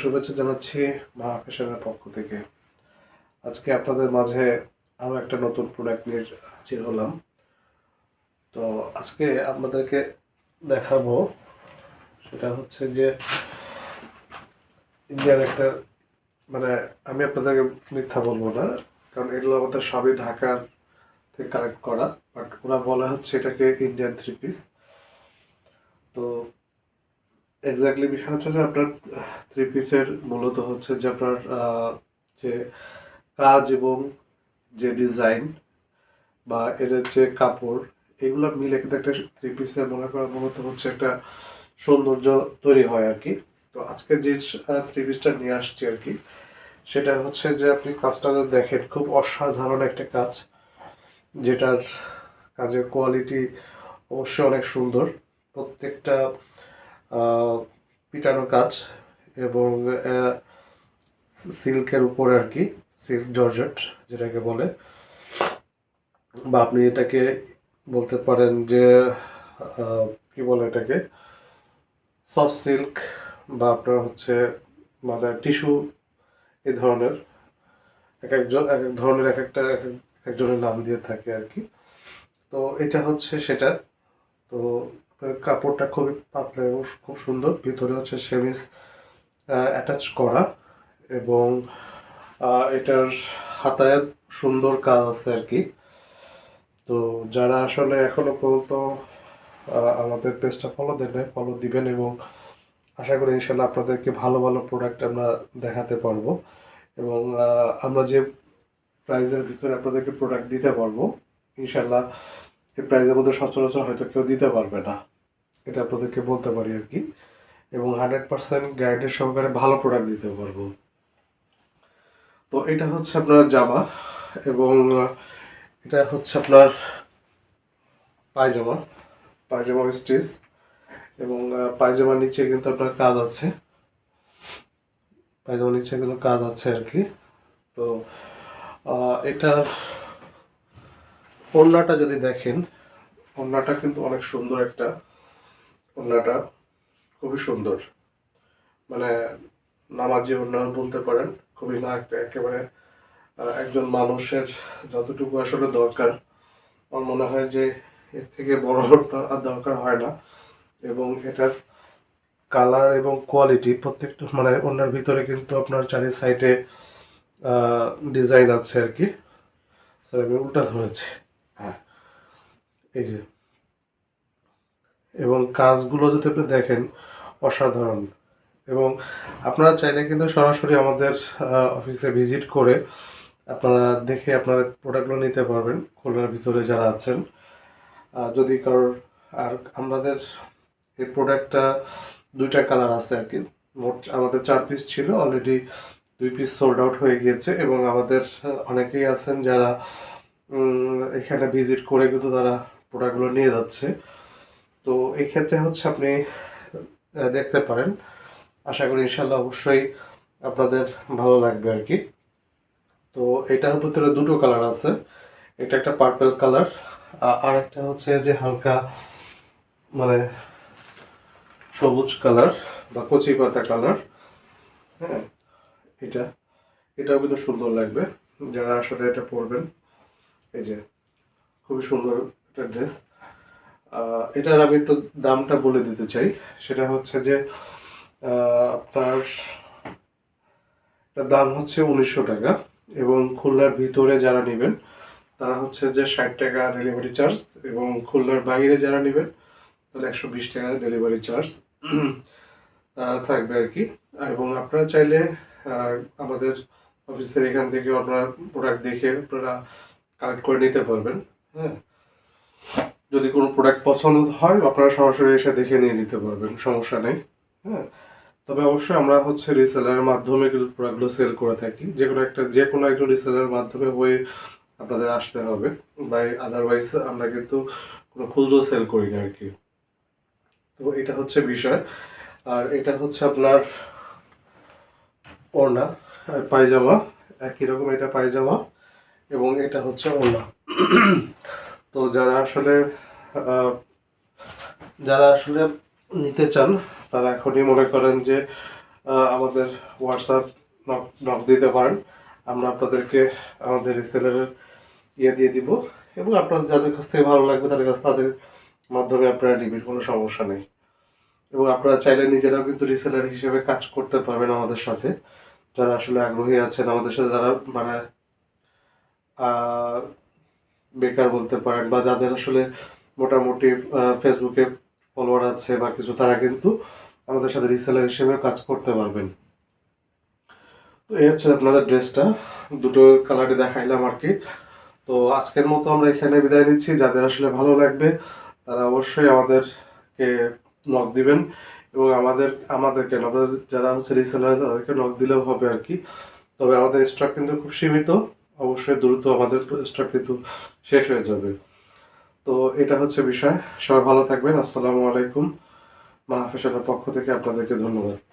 শুভেচ্ছা জানাচ্ছি মহা ফ্যাশনের পক্ষ থেকে। আজকে আপনাদের মাঝে আরও একটা নতুন প্রোডাক্ট নিয়ে হাজির হলাম। তো আজকে আপনাদেরকে দেখাবো, সেটা হচ্ছে যে ইন্ডিয়ার একটা, মানে আমি আপনাদেরকে মিথ্যা বলবো না, কারণ এগুলো আমাদের সবই ঢাকার থেকে কালেক্ট করা, বাট ওরা বলা হচ্ছে এটাকে ইন্ডিয়ান থ্রি পিস। তো এক্স্যাক্টলি বিষয় হচ্ছে যে আপনার থ্রি পিসের মূলত হচ্ছে যে আপনার যে কাজ এবং যে ডিজাইন বা এর যে কাপড়, এগুলো মিলে কিন্তু একটা থ্রি পিসের মনে করা মূলত হচ্ছে একটা সৌন্দর্য তৈরি হয় আর কি। তো আজকে যে থ্রি পিসটা নিয়ে আসছি আর কি, সেটা হচ্ছে যে আপনি কাজটা দেখেন, খুব অসাধারণ একটা কাজ, যেটার কাজের কোয়ালিটি অবশ্যই অনেক সুন্দর। প্রত্যেকটা পিটানো কাজ এবং সিল্কের উপরে আর কি, সিল্ক জর্জেট যেটাকে বলে, বা আপনি এটাকে বলতে পারেন যে কি বলে এটাকে, সফট সিল্ক, বা আপনার হচ্ছে মানে টিস্যু, এই ধরনের এক এক ধরনের একজনের নাম দিয়ে থাকে আর কি। তো এটা হচ্ছে সেটা। তো কাপড়টা খুবই পাতলা এবং খুব সুন্দর, ভিতরে হচ্ছে সেমিস অ্যাটাচ করা, এবং এটার হাতায় সুন্দর কাজ আছে আর কি। তো যারা আসলে এখনো পর্যন্ত আমাদের পেজটা ফলো দেন নাই, ফলো দিবেন, এবং আশা করি ইনশাল্লাহ আপনাদেরকে ভালো ভালো প্রোডাক্ট আমরা দেখাতে পারবো, এবং আমরা যে প্রাইজের ভিতরে আপনাদেরকে প্রোডাক্ট দিতে পারবো ইনশাল্লাহ, এই প্রাইজের মধ্যে সচরাচর হয়তো কেউ দিতে পারবে না, এটা আপনাদেরকে বলতে পারি আর কি। এবং 100% গ্যারান্টি সহকারে ভালো প্রোডাক্ট দিতে পারবো। তো এটা হচ্ছে আপনার জামা, এবং এটা হচ্ছে আপনার পায়জামা, পায়জামা স্টিচ, এবং পায়জামার নিচে কিন্তু আপনার কাজ আছে, পায়জামার নিচে কিন্তু কাজ আছে আর কি। তো এটা ওড়নাটা যদি দেখেন, ওড়নাটা কিন্তু অনেক সুন্দর একটা, ওড়নাটা খুবই সুন্দর, মানে নামাজি ওড়না বলতে পারেন। খুবই না একটা একেবারে একজন মানুষের যতটুকু আসলে দরকার, আমার মনে হয় যে এর থেকে বড় ওড়না আর দরকার হয় না। এবং এটার কালার এবং কোয়ালিটি প্রত্যেকটা, মানে ওড়নার ভিতরে কিন্তু আপনার চারি সাইডে ডিজাইন আছে আর কি। স্যার আমি উল্টা ধরেছি, হ্যাঁ এই যে, এবং কাজগুলো যদি আপনি দেখেন অসাধারণ। এবং আপনারা চাইলে কিন্তু সরাসরি আমাদের অফিসে ভিজিট করে আপনারা দেখে আপনার প্রোডাক্টগুলো নিতে পারবেন, খুলনার ভিতরে যারা আছেন। যদি কারোর, আর আমাদের এই প্রোডাক্টটা দুইটা কালার আছে আর কি। মোট আমাদের 4 পিস ছিল, অলরেডি 2 পিস সোল্ড আউট হয়ে গিয়েছে, এবং আমাদের অনেকেই আছেন যারা এখানে ভিজিট করে কিন্তু তারা প্রোডাক্টগুলো নিয়ে যাচ্ছে। তো এই ক্ষেত্রে হচ্ছে আপনি দেখতে পারেন, আশা করি ইনশাল্লাহ অবশ্যই আপনাদের ভালো লাগবে আর কি। তো এটার ভিতরে দুটো কালার আছে, এটা একটা পার্পল কালার, আর একটা হচ্ছে যে হালকা মানে সবুজ কালার বা কচি পাতা কালার। হ্যাঁ, এটা এটাও কিন্তু সুন্দর লাগবে যারা আসলে এটা পরবেন। এই যে খুবই সুন্দর একটা ড্রেস। এটার আমি একটু দামটা বলে দিতে চাই, সেটা হচ্ছে যে আপনার এটার দাম হচ্ছে 1900 টাকা, এবং খুলনার ভিতরে যারা নেবেন তারা হচ্ছে যে 60 টাকা ডেলিভারি চার্জ, এবং খুলনার বাইরে যারা নেবেন তাহলে 120 টাকা ডেলিভারি চার্জ থাকবে আর কি। এবং আপনারা চাইলে আমাদের অফিসের এখান থেকে আপনারা প্রোডাক্ট দেখে আপনারা কালেক্ট করে নিতে পারবেন। হ্যাঁ, যদি কোনো প্রোডাক্ট পছন্দ হয় আপনারা সরাসরি এসে দেখে নিয়ে নিতে পারবেন, সমস্যা নেই। হ্যাঁ, তবে অবশ্যই আমরা হচ্ছে রিসেলারের মাধ্যমে কিন্তু প্রোডাক্টগুলো সেল করে থাকি, যে কোনো একজন রিসেলারের মাধ্যমে হয়ে আপনাদের আসতে হবে, বা আদারওয়াইজ আমরা কিন্তু কোনো খুচরো সেল করি না আর কি। তো এটা হচ্ছে বিষয়। আর এটা হচ্ছে আপনার ওড়না, পায়জামা, একই রকম এটা পায়জামা, এবং এটা হচ্ছে ওড়না। তো আহ, যারা আসলে নিতে চান তারা এখনই মনে করেন যে আমাদের হোয়াটসঅ্যাপ নক দিতে পারেন। আমরা আপনাদেরকে আমাদের রিসেলারের দিয়ে দিব, এবং আপনার যাদের কাছ থেকে ভালো লাগবে তাদের মাধ্যমে আপনারা নেবেন, কোনো সমস্যা নেই। এবং আপনারা চাইলে নিজেরাও কিন্তু রিসেলার হিসেবে কাজ করতে পারবেন আমাদের সাথে, যারা আসলে আগ্রহী আছেন আমাদের সাথে, যারা মানে বেকার বলতে পারেন, বা যাদের আসলে মোটামুটি ফেসবুকে ফলোয়ার আছে বা কিছু, তারা কিন্তু আমাদের সাথে রিসেলার হিসেবে কাজ করতে পারবেন। তো এই হচ্ছে আপনাদের ড্রেসটা, দুটো কালারে দেখাইলাম আর কি। তো আজকের মতো আমরা এখানে বিদায় নিচ্ছি। যাদের আসলে ভালো লাগবে তারা অবশ্যই আমাদেরকে নক দিবেন, এবং আমাদেরকে আমাদের যারা হচ্ছে রিসেলার তাদেরকে নক দিলেও হবে আর কি। তবে আমাদের স্টক কিন্তু খুব সীমিত, অবশ্যই দ্রুত আমাদের স্টক কিন্তু শেষ হয়ে যাবে। তো এটা হচ্ছে বিষয়। সবাই ভালো থাকবেন। আসসালামু আলাইকুম। মাহফিসানের পক্ষ থেকে আপনাদেরকে ধন্যবাদ।